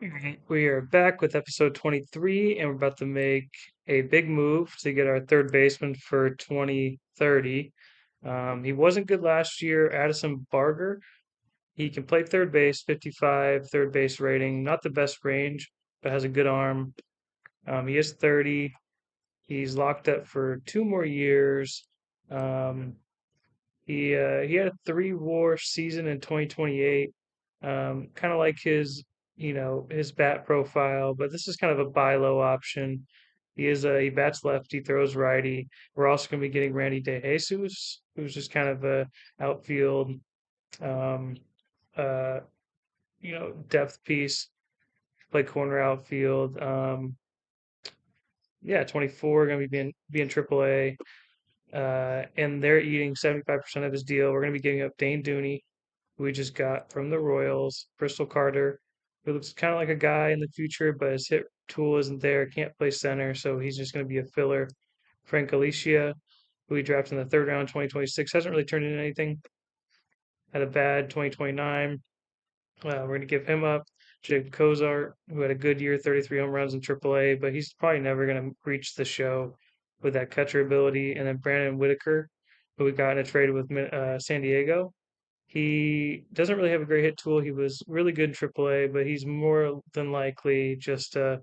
Alright, we are back with episode 23, and we're about to make a big move to get our third baseman for 2030. He wasn't good last year. Addison Barger, he can play third base, 55, third base rating, not the best range, but has a good arm. He is 30. He's locked up for 2 more years. Um, he had a 3 WAR season in 2028. Kind of like his bat profile, but this is kind of a buy low option. He bats lefty, throws righty. We're also going to be getting Randy DeJesus, who's just kind of a outfield, um, uh, depth piece, play corner outfield. Yeah, 24, going to be in AAA. And they're eating 75% of his deal. We're going to be giving up Dane Dooney, who we just got from the Royals, Bristol Carter, who looks kind of like a guy in the future, but his hit tool isn't there, can't play center, so he's just going to be a filler. Frank Alicia, who we drafted in the third round, 2026, hasn't really turned into anything. Had a bad 2029. We're going to give him up. Jake Kozart, who had a good year, 33 home runs in AAA, but he's probably never going to reach the show with that catcher ability. And then Brandon Whitaker, who we got in a trade with San Diego. He doesn't really have a great hit tool. He was really good in AAA, but he's more than likely just a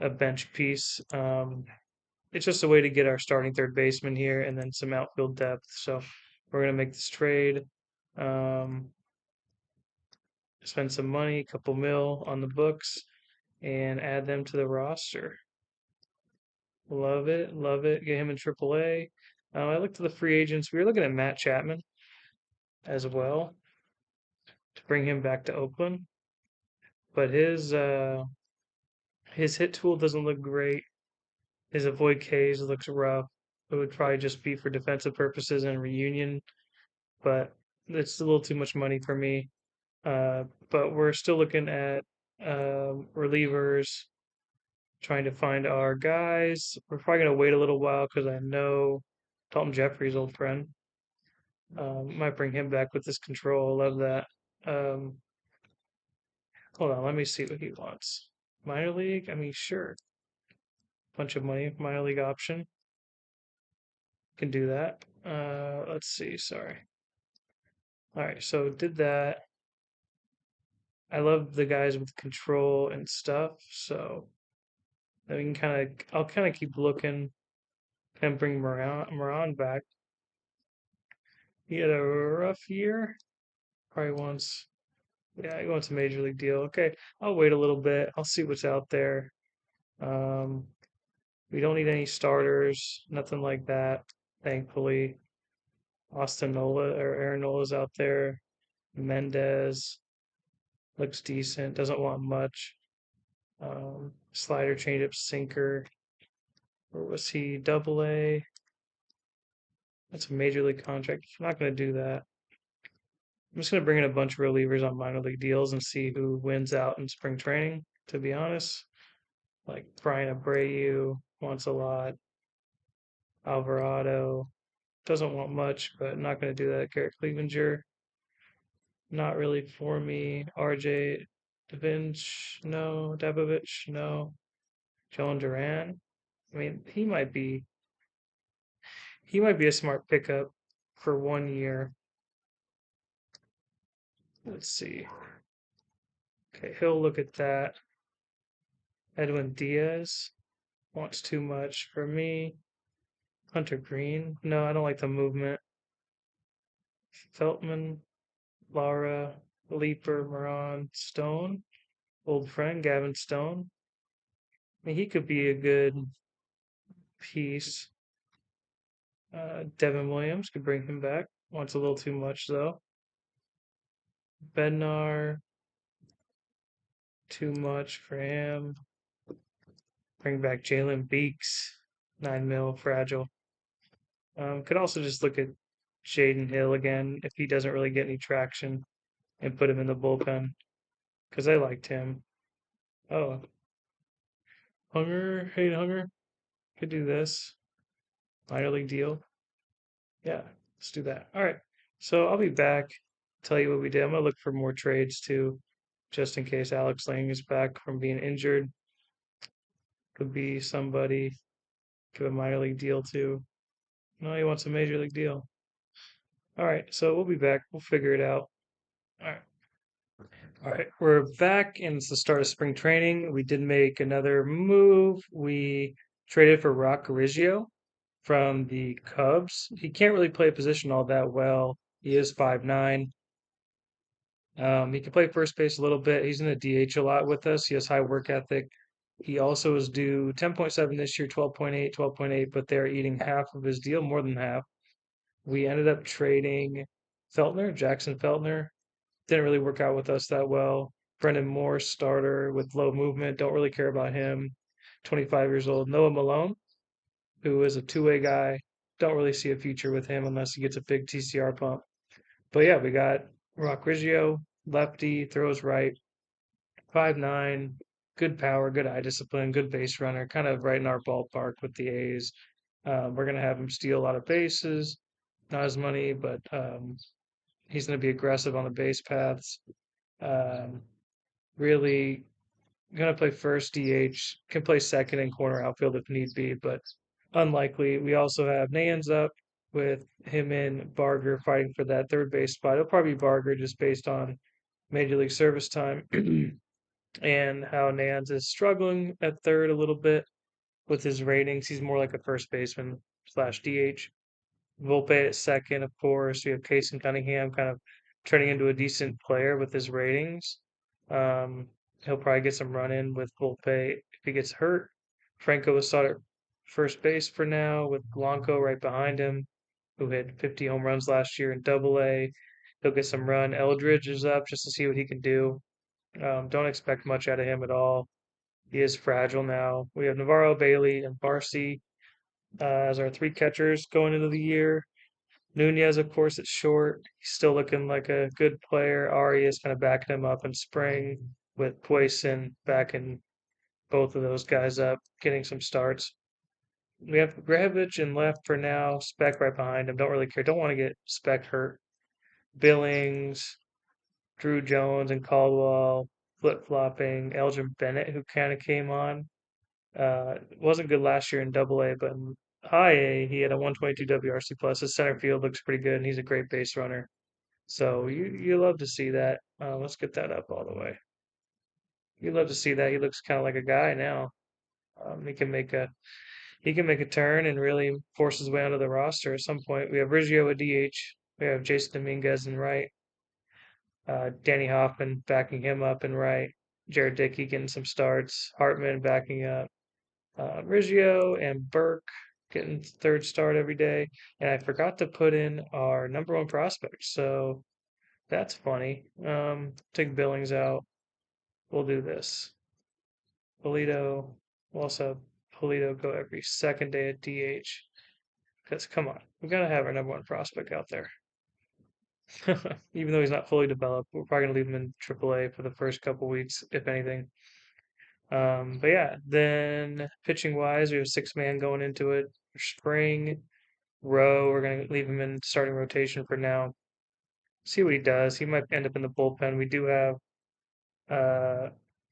bench piece. It's just a way to get our starting third baseman here and then some outfield depth. So we're going to make this trade. Um, Spend some money, a couple mil on the books, and add them to the roster. Love it, love it. Get him in AAA. I looked at the free agents. We were looking at Matt Chapman as well to bring him back to Oakland, but his hit tool doesn't look great. His avoid Ks looks rough. It would probably just be for defensive purposes and reunion, but it's a little too much money for me. But we're still looking at relievers, trying to find our guys. We're probably gonna wait a little while because I know Dalton Jeffrey's old friend. Might bring him back with this control. Love that. Um, Hold on, let me see what he wants. Minor league? I mean, sure. Bunch of money, minor league option. Can do that. Let's see. Sorry. All right, so did that. I love the guys with control and stuff, so then we can I'll kind of keep looking and bring Moran back. He had a rough year. Probably wants, yeah, he wants a major league deal. Okay, I'll wait a little bit. I'll see what's out there. Um, we don't need any starters, nothing like that, thankfully. Austin Nola or Aaron Nola's out there. Mendez looks decent, doesn't want much. Slider, changeup, sinker. Or was he double A? That's a major league contract. I'm not going to do that. I'm just going to bring in a bunch of relievers on minor league deals and see who wins out in spring training, to be honest. Like Brian Abreu wants a lot. Alvarado doesn't want much, but not going to do that. Garrett Clevenger, not really for me. RJ Davinch, no. Dabovich, no. Joan Duran. I mean, he might be a smart pickup for 1 year. Let's see. Okay, he'll look at that. Edwin Diaz wants too much for me. Hunter Green. No, I don't like the movement. Feltman, Laura, Leaper, Moran, Stone. Old friend Gavin Stone. I mean, he could be a good piece. Devin Williams could bring him back. Wants a little too much though. Bednar, too much for him. Bring back Jalen Beeks, 9 mil, fragile. Could also just look at Jaden Hill again if he doesn't really get any traction and put him in the bullpen because I liked him. Oh, Hunger, hey Hunger, could do this. Minor league deal. Yeah, let's do that. All right. So I'll be back. Tell you what we did. I'm gonna look for more trades too. just in case Alex Lang is back from being injured. Could be somebody, give a minor league deal to. No, he wants a major league deal. All right, so we'll be back. We'll figure it out. All right. All right, we're back, and it's the start of spring training. We did make another move. We traded for Rock Riggio from the Cubs. He can't really play a position all that well. He is 5'9". He can play first base a little bit. He's in the DH a lot with us. He has high work ethic. He also is due 10.7 this year, 12.8, 12.8, but they're eating half of his deal, more than half. We ended up trading Jackson Feltner. Didn't really work out with us that well. Brendan Moore, starter with low movement. Don't really care about him. 25 years old. Noah Malone, who is a two-way guy. Don't really see a future with him unless he gets a big TCR pump. But yeah, we got Rock Riggio, lefty, throws right, 5'9", good power, good eye discipline, good base runner, kind of right in our ballpark with the A's. We're going to have him steal a lot of bases, not as many, but he's going to be aggressive on the base paths. Um, really going to play first DH, can play second and corner outfield if need be, but unlikely. We also have Nans up with him and Barger fighting for that third base spot. It'll probably be Barger just based on Major League service time and how Nans is struggling at third a little bit with his ratings. He's more like a first baseman slash DH. Volpe at second, of course. We have Case and Cunningham kind of turning into a decent player with his ratings. Um, he'll probably get some run in with Volpe if he gets hurt. Franco is started at first base for now with Blanco right behind him, who hit 50 home runs last year in Double A. He'll get some run. Eldridge is up just to see what he can do. Don't expect much out of him at all. He is fragile now. We have Navarro, Bailey, and Barcy as our three catchers going into the year. Nunez, of course, at short. He's still looking like a good player. Ari is kind of backing him up in spring with Poison backing both of those guys up, getting some starts. We have Grahovich in left for now. Speck right behind him. Don't really care. Don't want to get Speck hurt. Billings, Drew Jones, and Caldwell flip flopping. Elgin Bennett, who kind of came on. Wasn't good last year in Double A, but in High A, he had a 122 WRC plus. His center field looks pretty good, and he's a great base runner. So you love to see that. Let's get that up all the way. You love to see that. He looks kind of like a guy now. He can make a turn and really force his way onto the roster at some point. We have Riggio at DH. We have Jason Dominguez in right. Danny Hoffman backing him up in right. Jared Dickey getting some starts. Hartman backing up. Riggio and Burke getting third start every day. And I forgot to put in our number one prospect. So that's funny. Take Billings out. We'll do this. Polito. We'll also have Polito go every second day at DH. Because come on, we gotta have our number one prospect out there. Even though he's not fully developed, we're probably gonna leave him in AAA for the first couple weeks, if anything. But yeah, then pitching wise, we have 6 man going into it. Spring, Rowe, we're gonna leave him in starting rotation for now. See what he does. He might end up in the bullpen. We do have uh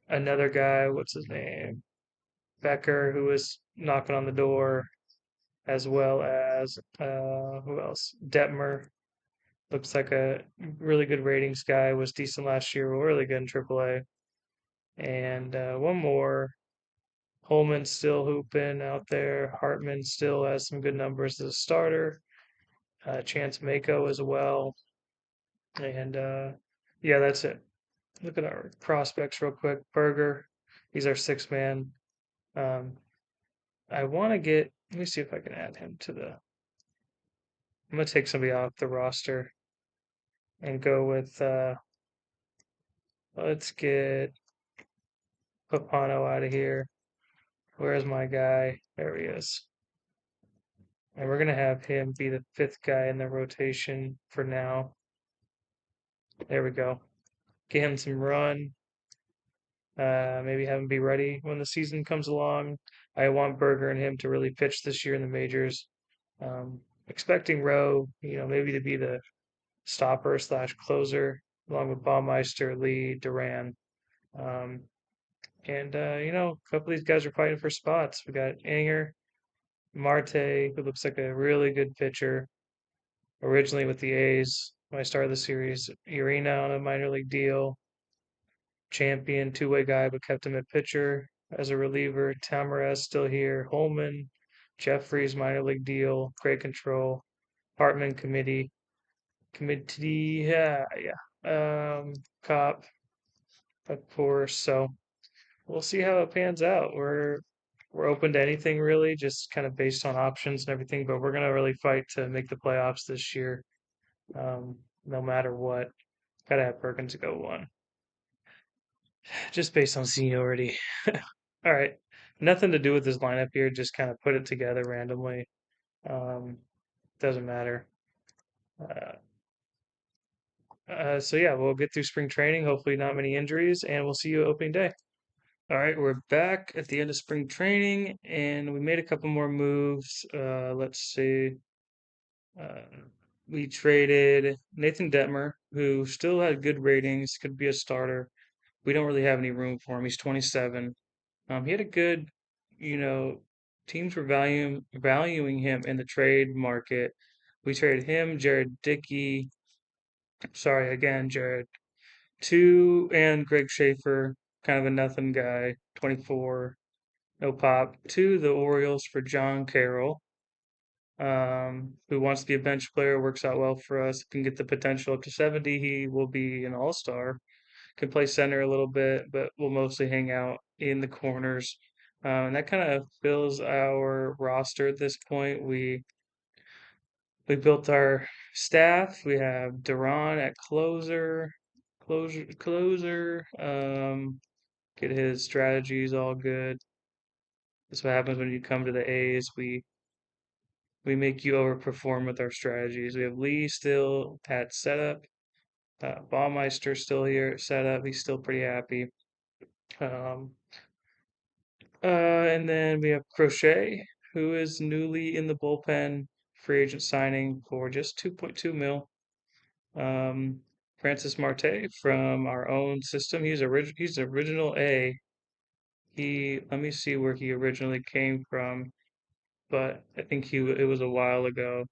another guy, what's his name? Becker, who is knocking on the door, as well as who else? Detmer. Looks like a really good ratings guy. Was decent last year. Really good in AAA. And one more. Holman's still hooping out there. Hartman still has some good numbers as a starter. Chance Mako as well. And yeah, that's it. Look at our prospects real quick. Berger, he's our 6 man. Um, I want to get. Let me see if I can add him to the. I'm gonna take somebody off the roster and go with. Let's get Papano out of here. Where's my guy? There he is. And we're gonna have him be the 5th guy in the rotation for now. There we go. Get him some run. Maybe have him be ready when the season comes along. I want Berger and him to really pitch this year in the majors. Expecting Rowe, maybe to be the stopper slash closer, along with Baumeister, Lee, Duran. Um, and a couple of these guys are fighting for spots. We got Anger, Marte, who looks like a really good pitcher, originally with the A's when I started the series. Urena on a minor league deal, champion two-way guy, but kept him at pitcher as a reliever. Tamarez still here. Holman, Jeffries minor league deal, great control. Hartman committee, yeah. Cop, of course. So we'll see how it pans out. We're open to anything really, just kind of based on options and everything. But we're gonna really fight to make the playoffs this year, no matter what. Gotta have Perkins go one, just based on seniority. All right, nothing to do with this lineup here. Just kind of put it together randomly. Um, doesn't matter. Uh, so yeah, we'll get through spring training. Hopefully, not many injuries, and we'll see you opening day. All right, we're back at the end of spring training, and we made a couple more moves. Let's see. Uh, we traded Nathan Detmer, who still had good ratings, could be a starter. We don't really have any room for him. He's 27. He had a good, you know, teams were valuing him in the trade market. We traded him, Jared Dickey, sorry again, Jared, and Greg Schaefer, kind of a nothing guy, 24, no pop, to the Orioles for John Carroll, who wants to be a bench player, works out well for us, can get the potential up to 70. He will be an all-star, can play center a little bit, but will mostly hang out in the corners. And that kind of fills our roster at this point. We built our staff. We have Duran at closer. Get his strategies all good. That's what happens when you come to the A's. We make you overperform with our strategies. We have Lee still at setup. Baumeister still here at setup. He's still pretty happy. Um, and then we have Crochet, who is newly in the bullpen, free agent signing for just 2.2 mil. Francis Marte from our own system. He's original A. Let me see where he originally came from, but I think it was a while ago.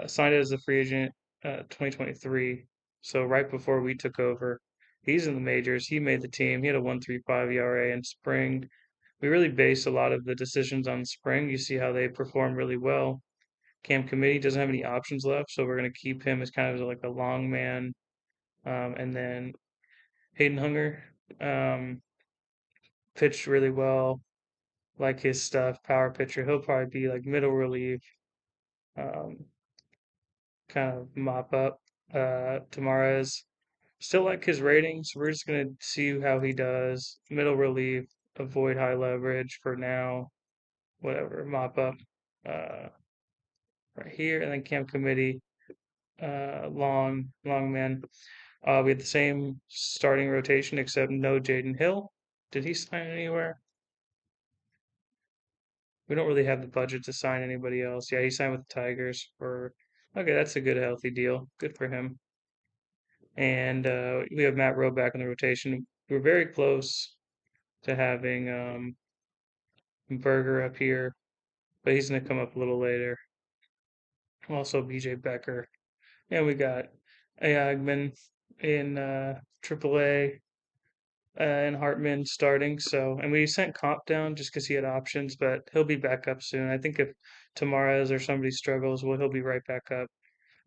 Signed as a free agent 2023, so right before we took over. He's in the majors. He made the team. He had a 1.35 ERA in spring. We really base a lot of the decisions on spring. You see how they perform really well. Cam Committee doesn't have any options left, so we're going to keep him as kind of like a long man. And then Hayden Hunger um, pitched really well, like his stuff, power pitcher. He'll probably be like middle relief, um, kind of mop up. Tamares still like his ratings. We're just gonna see how he does. Middle relief, avoid high leverage for now. Whatever, mop up right here, and then Camp Committee, long man. We had the same starting rotation except no Jaden Hill. Did he sign anywhere? We don't really have the budget to sign anybody else. Yeah, he signed with the Tigers for. Okay, that's a good healthy deal. Good for him. And we have Matt Rowe back in the rotation. We're very close to having Berger up here, but he's going to come up a little later. Also, BJ Becker. And we got Ayagman in AAA and Hartman starting. So, and we sent Comp down just because he had options, but he'll be back up soon. I think if Tamares or somebody struggles, well, he'll be right back up.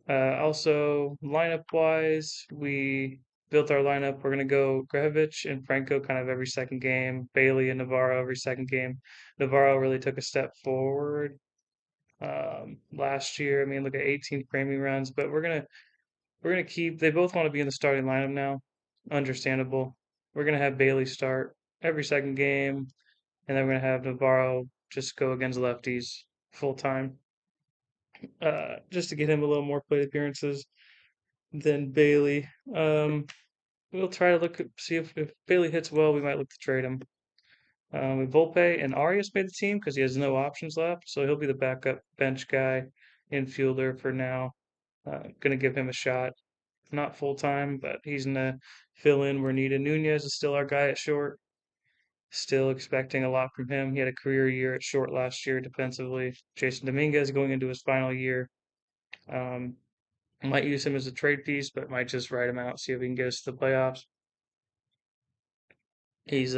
Also, lineup wise, we built our lineup. We're gonna go Grevich and Franco kind of every second game, Bailey and Navarro every second game. Navarro really took a step forward last year. I mean, look at 18 framing runs, but we're gonna keep. They both want to be in the starting lineup now. Understandable. We're gonna have Bailey start every second game, and then we're gonna have Navarro just go against lefties full time, just to get him a little more plate appearances than Bailey. We'll try to see if Bailey hits well, we might look to trade him. With Volpe and Arias made the team because he has no options left, so he'll be the backup bench guy, infielder for now. Gonna give him a shot. not full time, but he's gonna fill in where needed. Nunez is still our guy at short. Still expecting a lot from him. He had a career year at short last year defensively. Jason Dominguez going into his final year. Um, might use him as a trade piece, but might just write him out, see if we can get us to the playoffs. He's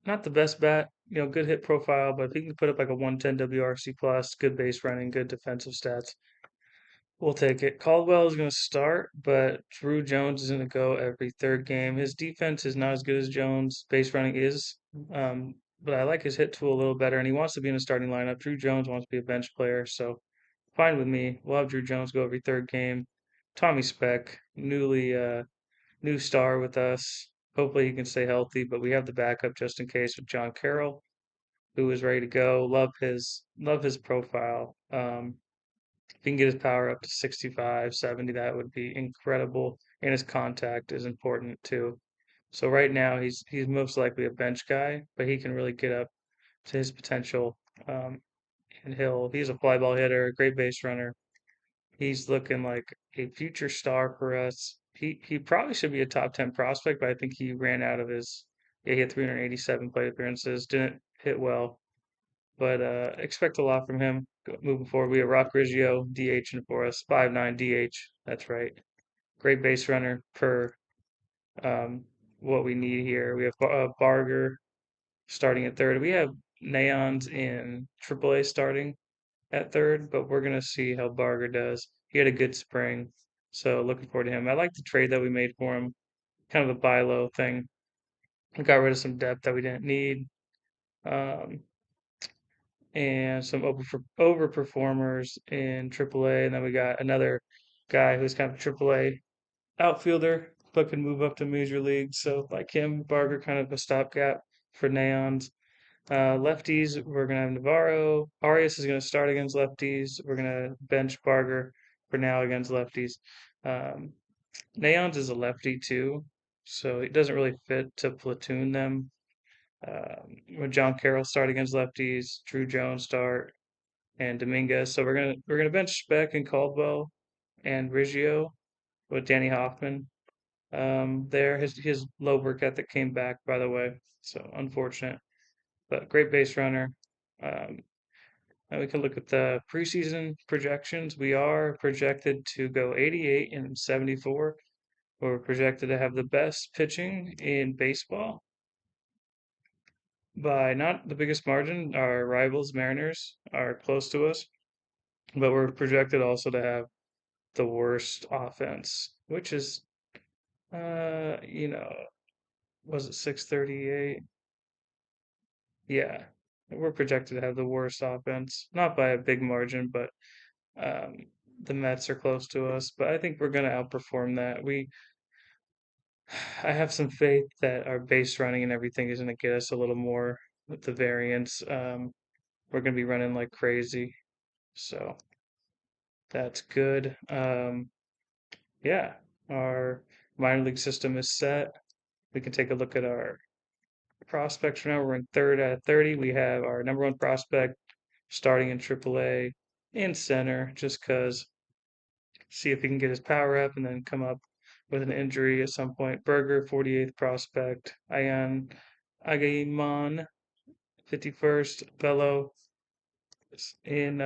not the best bat, good hit profile, but if he can put up like a 110 WRC plus, good base running, good defensive stats, we'll take it. Caldwell is going to start, but Drew Jones is going to go every third game. His defense is not as good as Jones. Base running is, but I like his hit tool a little better, and he wants to be in the starting lineup. Drew Jones wants to be a bench player, so fine with me. We'll have Drew Jones go every third game. Tommy Speck, new star with us. Hopefully he can stay healthy, but we have the backup just in case with John Carroll, who is ready to go. Love his profile. If he can get his power up to 65, 70, that would be incredible. And his contact is important too. So right now he's most likely a bench guy, but he can really get up to his potential. Um, and he's a fly ball hitter, great base runner. He's looking like a future star for us. He probably should be a top 10 prospect, but I think he ran out of his. Yeah, he had 387 plate appearances, didn't hit well, but expect a lot from him moving forward. We have Rock Riggio DHing for us, 5'9" DH. That's right. Great base runner per um, what we need here. We have Barger starting at third. We have Neons in AAA starting at third, but we're gonna see how Barger does. He had a good spring, so looking forward to him. I like the trade that we made for him, kind of a buy low thing. We got rid of some depth that we didn't need, um, and some overperformers in AAA, and then we got another guy who's kind of a AAA outfielder but can move up to major leagues. So like him, Barger, kind of a stopgap for Neons. Lefties, we're gonna have Navarro. Arias is gonna start against lefties. We're gonna bench Barger for now against lefties. Um, Neons is a lefty too, so it doesn't really fit to platoon them. When John Carroll start against lefties, Drew Jones start, and Dominguez. So we're gonna bench Speck and Caldwell and Riggio with Danny Hoffman. There, his low work ethic came back, by the way, so unfortunate, but great base runner. Um, And we can look at the preseason projections. We are projected to go 88 and 74. We're projected to have the best pitching in baseball by not the biggest margin. Our rivals, Mariners, are close to us, but we're projected also to have the worst offense, which is, uh, you know, was it 638? Yeah, we're projected to have the worst offense, not by a big margin, but Um, the Mets are close to us, but I think we're going to outperform that. I have some faith that our base running and everything is going to get us a little more with the variance. We're going to be running like crazy, so that's good. Yeah, our minor league system is set. We can take a look at our prospects right now. We're in third out of 30. We have our number one prospect starting in AAA in center, just because see if he can get his power up and then come up with an injury at some point. Berger, 48th prospect. Ayan Agaiman, 51st. Bello in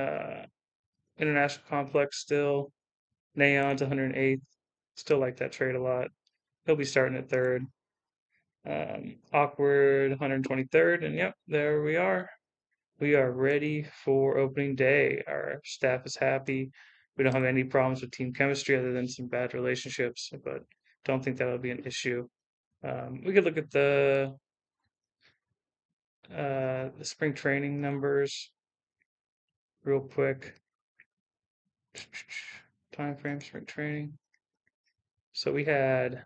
International Complex still. Neon's 108th. Still like that trade a lot. He'll be starting at third. Awkward, 123rd. And yep, there we are. We are ready for opening day. Our staff is happy. We don't have any problems with team chemistry other than some bad relationships, but don't think that'll be an issue. We could look at the spring training numbers real quick. Time frame spring training. So we had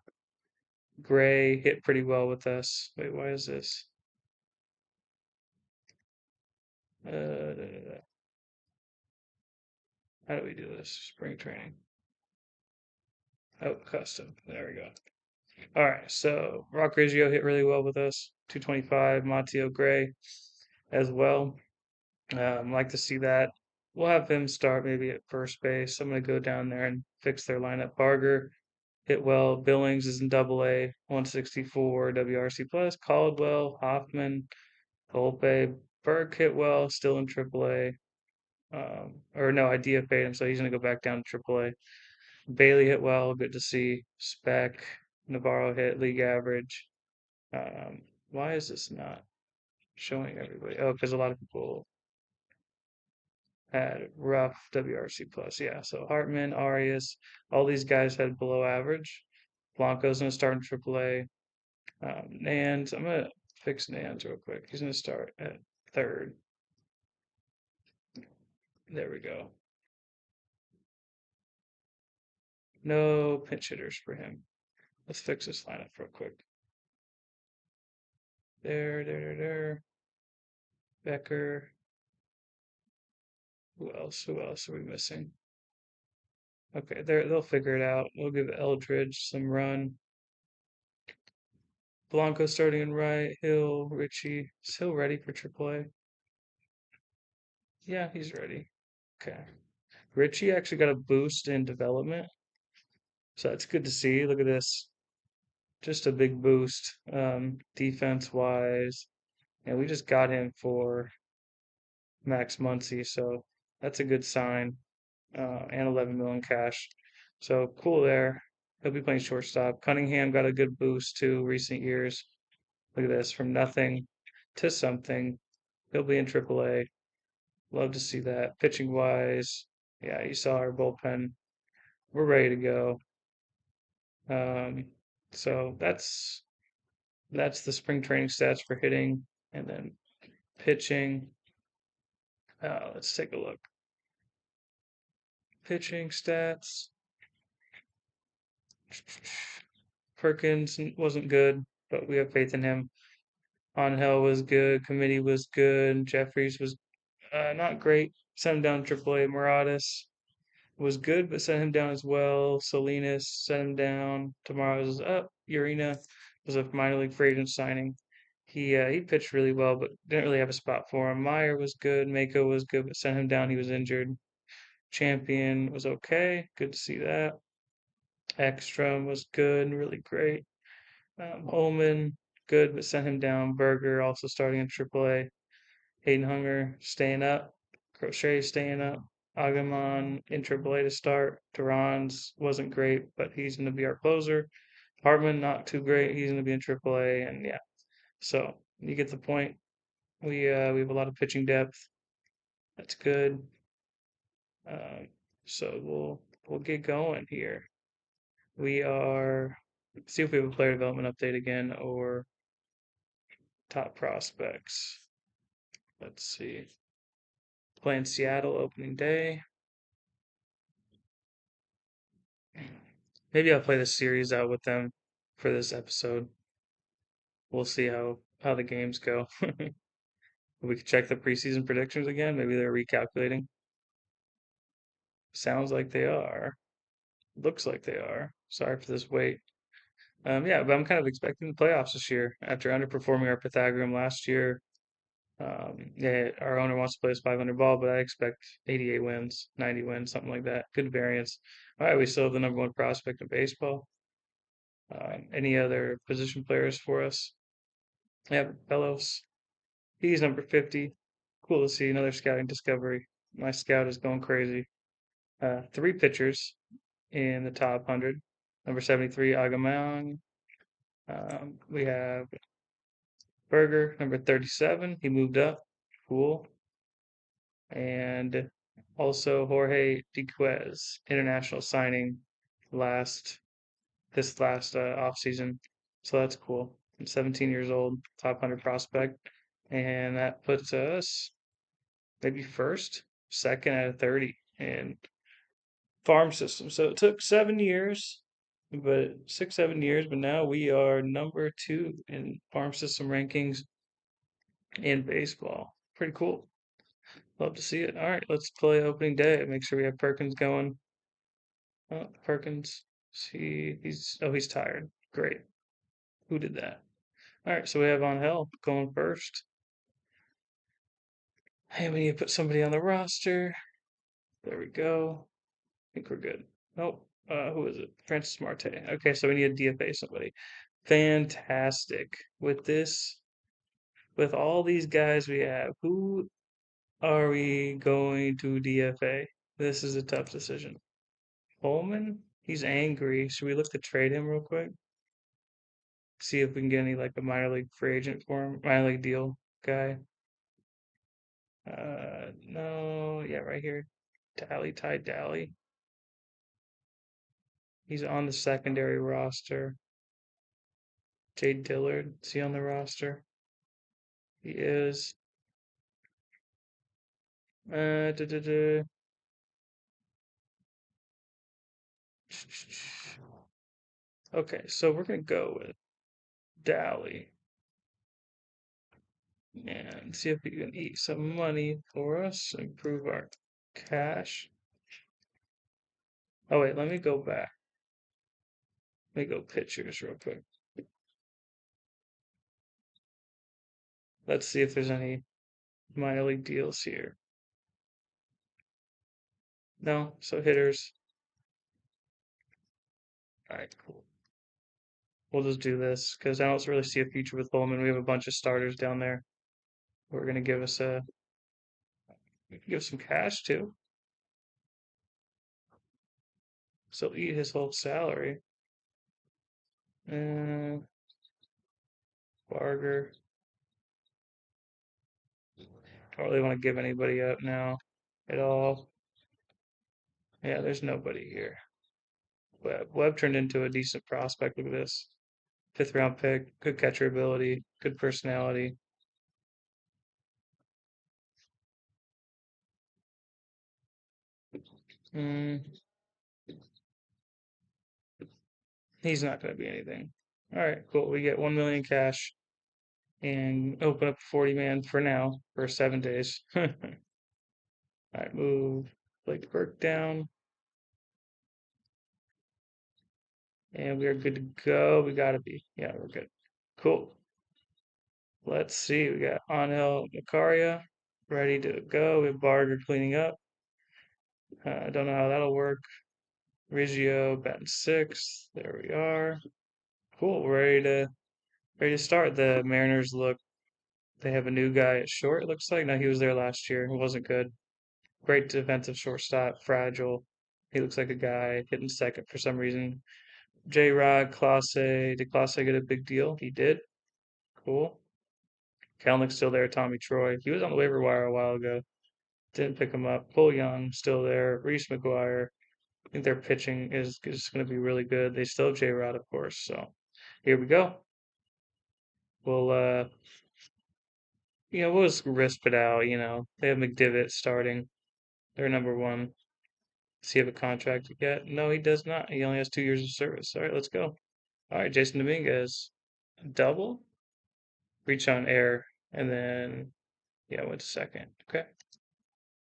Gray hit pretty well with us. Wait, why is this? Uh, how do we do this? Spring training. Oh, custom. There we go. All right, so Rock Riggio hit really well with us, 225. Mateo Gray as well. Like to see that. We'll have him start maybe at first base. I'm gonna go down there and fix their lineup. Barger hit well. Billings is in double A, 164 WRC plus. Caldwell, Hoffman, Volpe, Burke hit well, still in triple A. Or no, I DFA'd him, so he's gonna go back down to triple A. Bailey hit well, good to see. Spec, Navarro hit league average. Why is this not showing everybody? Oh, because a lot of people had rough WRC plus. Yeah, so Hartman, Arias, all these guys had below average. Blanco's gonna start in AAA. Nans, I'm gonna fix Nans real quick. He's gonna start at third. There we go. No pinch hitters for him. Let's fix this lineup real quick. There. Becker. Who else? Who else are we missing? Okay, they'll figure it out. We'll give Eldridge some run. Blanco starting in right. Hill, Richie. Is Hill ready for AAA? Yeah, he's ready. Okay. Richie actually got a boost in development, so that's good to see. Look at this. Just a big boost, defense wise. And we just got him for Max Muncy, so that's a good sign. And 11 million cash. So cool there. He'll be playing shortstop. Cunningham got a good boost too recent years. Look at this, from nothing to something. He'll be in AAA. Love to see that. Pitching wise, yeah, you saw our bullpen. We're ready to go. Um, so that's the spring training stats for hitting, and then pitching. Let's take a look. Pitching stats. Perkins wasn't good, but we have faith in him. Angel was good. Committee was good. Jeffries was not great. Sent him down to AAA. Muratis was good, but sent him down as well. Salinas sent him down. Tomorrow's up. Urena was a minor league free agent signing. He pitched really well, but didn't really have a spot for him. Meyer was good. Mako was good, but sent him down. He was injured. Champion was okay. Good to see that. Ekstrom was good, really great. Ullman, good, but sent him down. Berger also starting in AAA. Hayden Hunger staying up. Crochet staying up. Agamon in AAA to start. Duran's wasn't great, but he's going to be our closer. Hartman, not too great. He's going to be in AAA, and yeah. So you get the point. We have a lot of pitching depth. That's good. Um, so we'll get going here. We are see if we have a player development update again or top prospects. Let's see. Playing Seattle opening day. Maybe I'll play the series out with them for this episode. We'll see how the games go. We could check the preseason predictions again. Maybe they're recalculating. Sounds like they are. Looks like they are. Sorry for this wait. Yeah, but I'm kind of expecting the playoffs this year after underperforming our Pythagorean last year. Yeah, our owner wants to play us 500 ball, but I expect 88 wins, 90 wins, something like that. Good variance. All right, we still have the number one prospect in baseball. Any other position players for us? Yeah, Bellows. He's number 50. Cool to see another scouting discovery. My scout is going crazy. Three pitchers in the top 100. Number 73, Agamang. We have Berger, number 37. He moved up. Cool. And also Jorge Diquez, international signing last this last offseason. So that's cool. I'm 17 years old, top 100 prospect, and that puts us maybe first, second out of 30 in farm system. So it took 7 years, but 6, 7 years, but now we are number two in farm system rankings in baseball. Pretty cool. Love to see it. All right, let's play opening day. Make sure we have Perkins going. Perkins, he's tired. Great. Who did that? All right, so we have Angel going first. Hey, we need to put somebody on the roster. There we go. I think we're good. Nope. Who is it? Francis Marte. Okay, so we need to DFA somebody. Fantastic. With all these guys we have, who are we going to DFA? This is a tough decision. Coleman? He's angry. Should we look to trade him real quick? See if we can get any like a minor league free agent for him, minor league deal guy. No, yeah, right here. Ty Dally. He's on the secondary roster. Jade Dillard, is he on the roster? He is. Da, da, da. Okay, so we're gonna go with Dally and see if he can eat some money for us, improve our cash. Oh wait, let me go back. Let me go pictures real quick. Let's see if there's any minor league deals here. No, so hitters. All right, cool. We'll just do this because I don't really see a future with Bowman. We have a bunch of starters down there. We're gonna give us we can give some cash too. So eat his whole salary. Uh, Barger. Don't really want to give anybody up now at all. Yeah, there's nobody here. Webb turned into a decent prospect. Look at this. Fifth round pick, good catcher ability, good personality. Mm, he's not going to be anything. All right, cool. We get 1 million cash and open up 40 man for now for 7 days. All right, move Blake Burke down. And we are good to go. We got to be. Yeah, we're good. Cool. Let's see. We got Angel Macaria ready to go. We have Barger cleaning up. I don't know how that'll work. Riggio batting sixth. There we are. Cool. Ready to start. The Mariners look. They have a new guy at short. It looks like. No, he was there last year. He wasn't good. Great defensive shortstop. Fragile. He looks like a guy hitting second for some reason. J. Rod Clase. Did Clase get a big deal? He did. Cool. Kelnick's still there. Tommy Troy. He was on the waiver wire a while ago. Didn't pick him up. Cole Young still there. Reese McGuire. I think their pitching is going to be really good. They still have J. Rod, of course. So here we go. We'll we'll just risp it out. They have McDivitt starting. They're number one. Does he have a contract yet? No, he does not. He only has 2 years of service. All right, let's go. All right, Jason Dominguez, double, reach on air, and then yeah, went to second. Okay.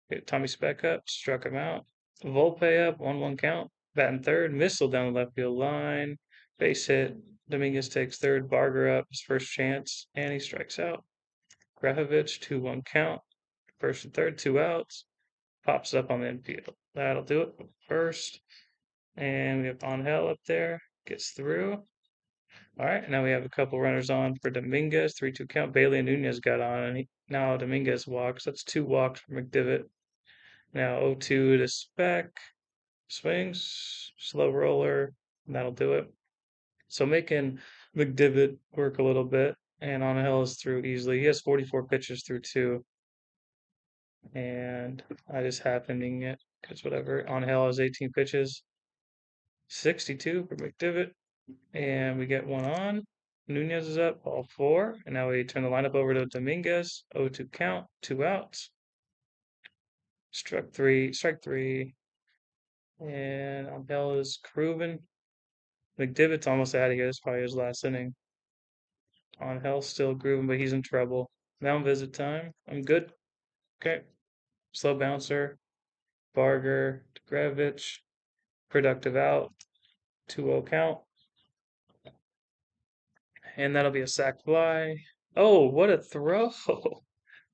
Hit Tommy Speck up, struck him out. Volpe up, 1-1 count. Batting third, missile down the left field line. Base hit. Dominguez takes third. Barger up, his first chance, and he strikes out. Grafovich, 2-1 count. First and third, two outs. Pops up on the infield. That'll do it. First. And we have Angel up there. Gets through. All right, now we have a couple runners on for Dominguez. 3-2 count. Bailey and Nunez got on, and now Dominguez walks. That's two walks for McDivitt. Now 0-2 to Speck. Swings, slow roller, and that'll do it. So making McDivitt work a little bit, and Angel is through easily. He has 44 pitches through two, and I just happening it because whatever. Angel has 18 pitches, 62 for McDivitt, and we get one on. Nunez is up, all four, and now we turn the lineup over to Dominguez. 0-2 count, two outs. Strike three, and Angel is grooving. McDivitt's almost out of here. This is probably his last inning. Angel's still grooving, but he's in trouble. Mound visit time. I'm good. Okay. Slow bouncer. Barger. Gravich. Productive out. 2-0 count. And that'll be a sac fly. Oh, what a throw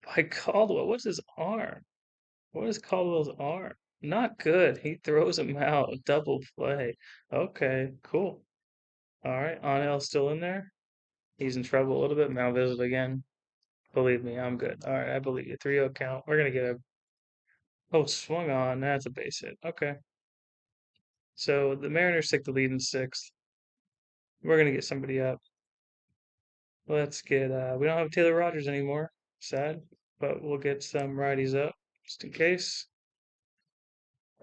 by Caldwell. What's his arm? What is Caldwell's arm? Not good. He throws him out. Double play. Okay, cool. All right, Anel's still in there. He's in trouble a little bit. Malvisit again. Believe me, I'm good. All right, I believe you. 3-0 count. We're gonna get a. Oh, swung on. That's a base hit. Okay. So the Mariners take the lead in sixth. We're gonna get somebody up. Let's get. We don't have Taylor Rogers anymore. Sad, but we'll get some righties up just in case.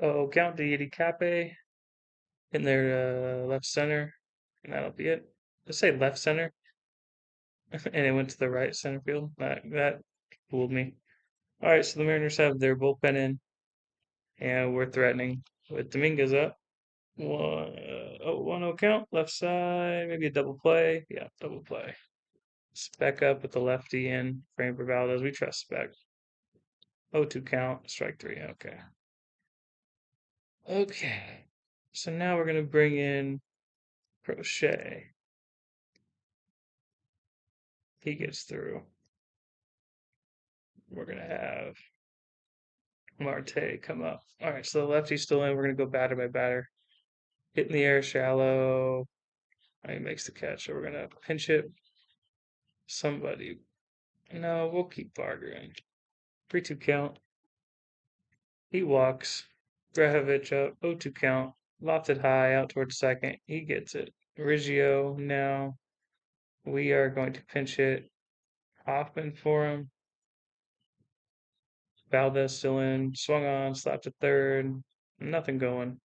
Oh, count the Yeti Cape in their left center, and that'll be it. Just say left center, and it went to the right center field. That fooled me. All right, so the Mariners have their bullpen in, and we're threatening with Dominguez up. 1-0 count, left side, maybe a double play. Yeah, double play. Spec up with the lefty in. Frame for Valdez. We trust Spec. 0-2 count, strike three. Okay. Okay. So now we're gonna bring in Crochet. He gets through. We're gonna have Marte come up. All right, so the lefty's still in. We're gonna go batter by batter. Hit in the air, shallow. He makes the catch. So we're gonna pinch hit somebody. No, we'll keep Barger in. 3-2 count. He walks. Grahovich up. 0-2 count. Lofted high out towards second. He gets it. Riggio now. We are going to pinch hit Hoffman for him. Valdez still in. Swung on. Slapped to third. Nothing going.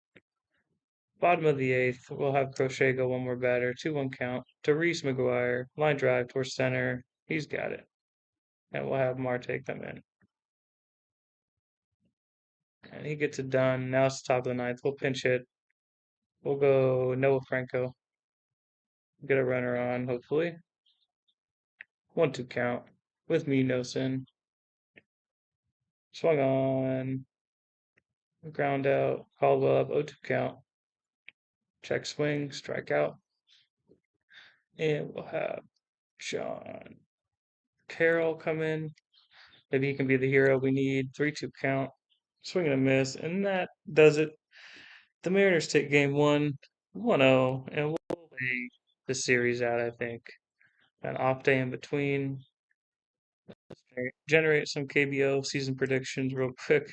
Bottom of the eighth, we'll have Crochet go one more batter. 2-1 count. To Reese McGuire. Line drive towards center. He's got it. And we'll have Marte come in. And he gets it done. Now it's the top of the ninth. We'll pinch hit. We'll go Noah Franco. Get a runner on, hopefully. 1-2 count with Munoz. Swung on. Ground out. Caldwell up. 0-2 count. Check swing. Strike out. And we'll have John Carroll come in. Maybe he can be the hero we need. 3-2 count. Swing and a miss. And that does it. The Mariners take game one, 1-0, and we'll lay the series out, I think. An off day in between. Generate some KBO season predictions real quick,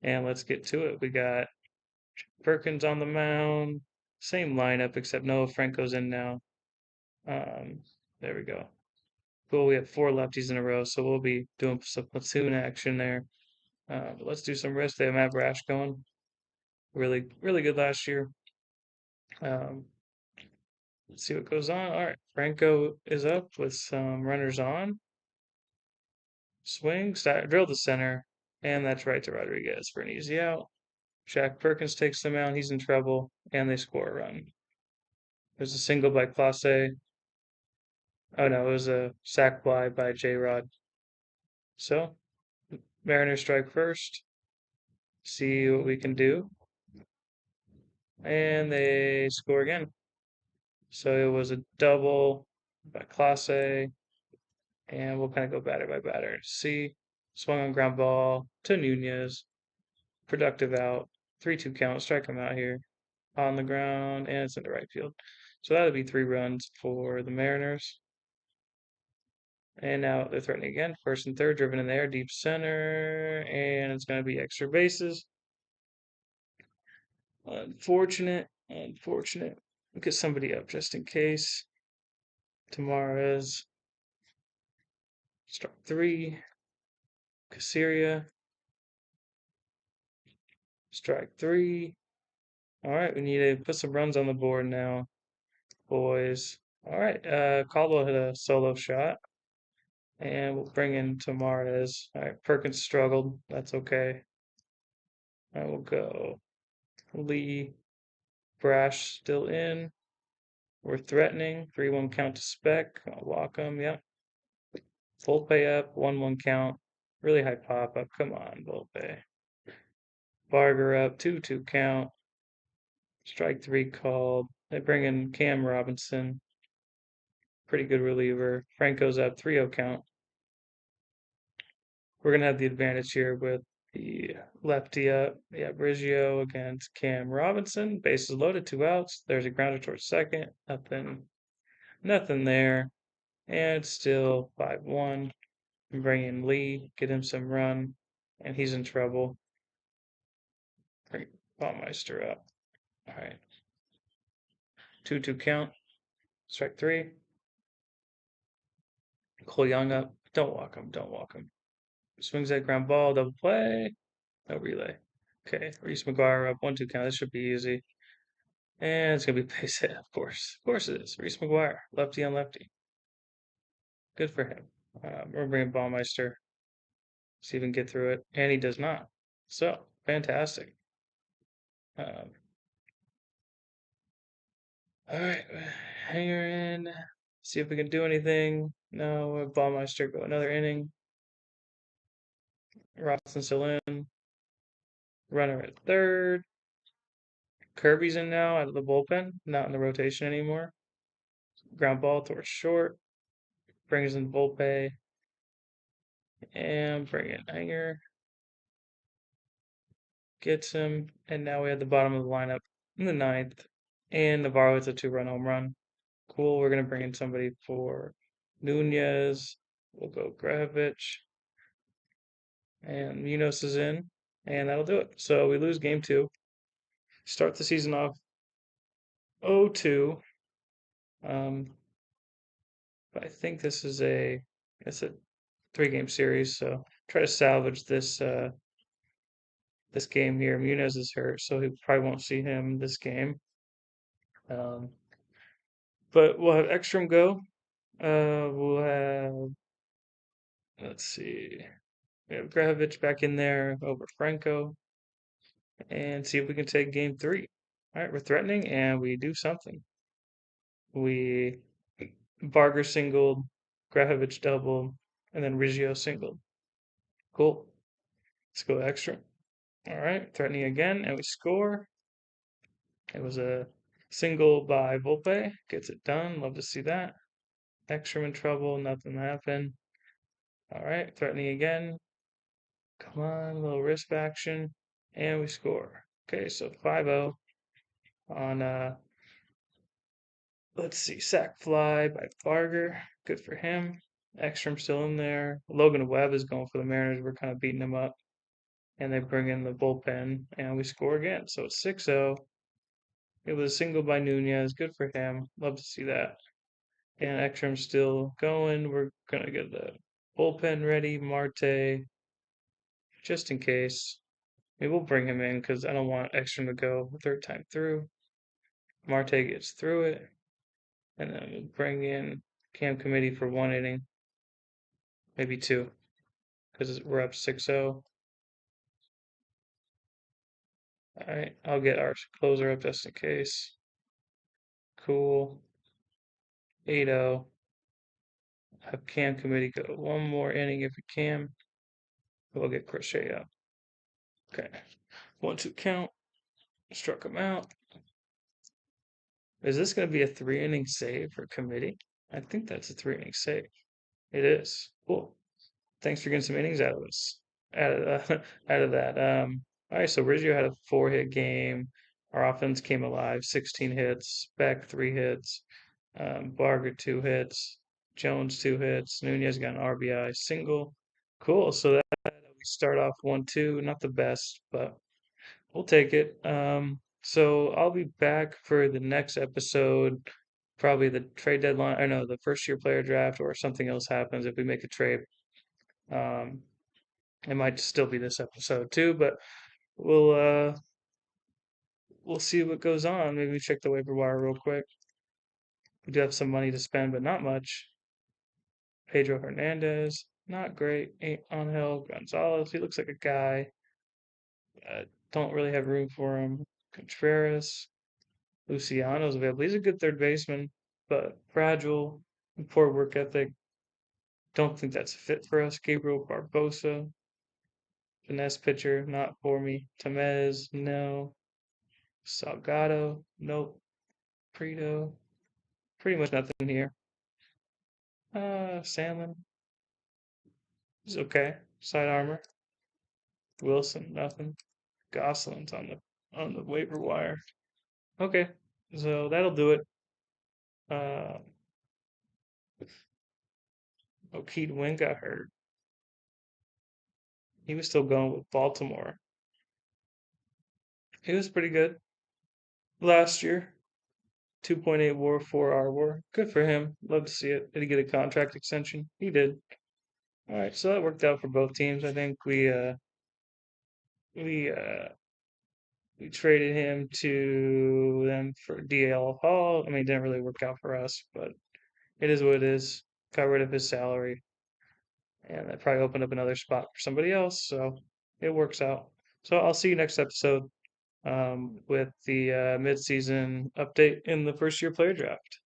and let's get to it. We got Perkins on the mound. Same lineup, except Noah Franco's in now. There we go. Cool, we have 4 lefties in a row, so we'll be doing some platoon action there. But let's do some risk. They have Matt Brash going. Really, really good last year. Um, let's see what goes on. All right, Franco is up with some runners on. Swing, drill to center, and that's right to Rodriguez for an easy out. Jack Perkins takes them out. He's in trouble, and they score a run. There's a single by Clase. Oh no, it was a sac fly by J Rod. So, Mariners strike first. See what we can do. And they score again. So it was a double by Clase. And we'll kind of go batter by batter. See, swung on ground ball to Nunez. Productive out. 3-2 count. Strike him out here. On the ground, and it's into right field. So that would be 3 runs for the Mariners. And now they're threatening again. First and third, driven in there, deep center, and it's going to be extra bases. Unfortunate, unfortunate. We'll get somebody up just in case. Tamares. Strike 3. Caseria. Strike 3. All right, we need to put some runs on the board now, boys. All right, Caldwell hit a solo shot. And we'll bring in Tamares. All right, Perkins struggled. That's okay. I will go Lee. Brash still in. We're threatening. 3-1 count to Spec. I'll walk him. Yep. Volpe up. 1-1 count. Really high pop up. Come on, Volpe. Barger up. 2-2 count. Strike 3 called. They bring in Cam Robinson. Pretty good reliever. Franco's up. 3-0 count. We're going to have the advantage here with the lefty up. Yeah, Briggio against Cam Robinson. Bases loaded, 2 outs. There's a grounder towards second. Nothing there. And it's still 5-1. Bring in Lee, get him some run, and he's in trouble. Bring Baumeister up. All right. 2-2 count. Strike three. Cole Young up. Don't walk him. Don't walk him. Swings that ground ball. Double play. No relay. Okay. Reese McGuire up. 1-2 count. This should be easy. And it's gonna be base hit, of course. Of course it is. Reese McGuire, lefty on lefty. Good for him. We're bringing Baumeister. See if we can get through it, and he does not. So fantastic. Um, all right, hanger in. See if we can do anything. No, Baumeister go another inning. Robinson still in. Runner at third. Kirby's in now out of the bullpen, not in the rotation anymore. Ground ball towards short. Brings in Volpe. And bring in Hanger. Gets him. And now we have the bottom of the lineup in the ninth. And Navarro hits a 2-run home run. Cool. We're going to bring in somebody for Nunez. We'll go Gravich. And Munoz is in. And that'll do it. So we lose game two. Start the season off 0-2. But I think this is it's a 3-game series. So try to salvage this game here. Munoz is hurt, so he probably won't see him this game. Um, but we'll have Ekstrom go. We'll have, let's see, we have Gravich back in there over Franco and see if we can take game three. All right, we're threatening and we do something. We Barger singled, Gravich doubled, and then Riggio singled. Cool. Let's go extra. All right, threatening again, and we score. It was a single by Volpe. Gets it done. Love to see that. Extra in trouble. Nothing happened. All right, threatening again. Come on, little wrist action. And we score. Okay, so 5-0 on, let's see, sack fly by Barger. Good for him. Ekstrom still in there. Logan Webb is going for the Mariners. We're kind of beating him up. And they bring in the bullpen, and we score again. So it's 6-0. It was a single by Nunez. Good for him. Love to see that. And Ekstrom's still going. We're going to get the bullpen ready. Marte, just in case. Maybe we'll bring him in because I don't want Ekstrom to go the third time through. Marte gets through it. And then we'll bring in Cam Committee for 1 inning. Maybe 2 because we're up 6-0. All right, I'll get our closer up just in case. Cool. 8-0. Have Cam Committee go 1 more inning if we can. We'll get Crochet up. Okay. 1-2 count. Struck him out. Is this going to be a 3-inning save for Committee? I think that's a 3-inning save. It is. Cool. Thanks for getting some innings out of us. Out of that. All right, so Riggio had a 4-hit game. Our offense came alive. 16 hits. Beck 3 hits. Barger 2 hits. Jones 2 hits. Nunez got an RBI single. Cool. So that we start off 1-2. Not the best, but we'll take it. So I'll be back for the next episode, probably the trade deadline. I know the first year player draft, or something else happens if we make a trade. Um, it might still be this episode too, but we'll uh we'll see what goes on. Maybe check the waiver wire real quick. We do have some money to spend, but not much. Pedro Hernandez, not great. Angel Gonzalez, he looks like a guy. Don't really have room for him. Contreras, Luciano's available. He's a good third baseman, but fragile, poor work ethic. Don't think that's a fit for us. Gabriel Barbosa, finesse pitcher, not for me. Tamez, no. Salgado, nope. Prito, pretty much nothing here. Salmon is okay. Side armor. Wilson, nothing. Goslin's on the waiver wire. Okay, so that'll do it. Uh, Keaton Wynn got hurt. He was still going with Baltimore. He was pretty good last year. 2.8 WAR, 4 R WAR. Good for him. Love to see it. Did he get a contract extension? He did. All right, so that worked out for both teams. I think we uh we traded him to them for DL Hall. I mean, it didn't really work out for us, but it is what it is. Got rid of his salary, and that probably opened up another spot for somebody else. So it works out. So I'll see you next episode with the midseason update in the first year player draft.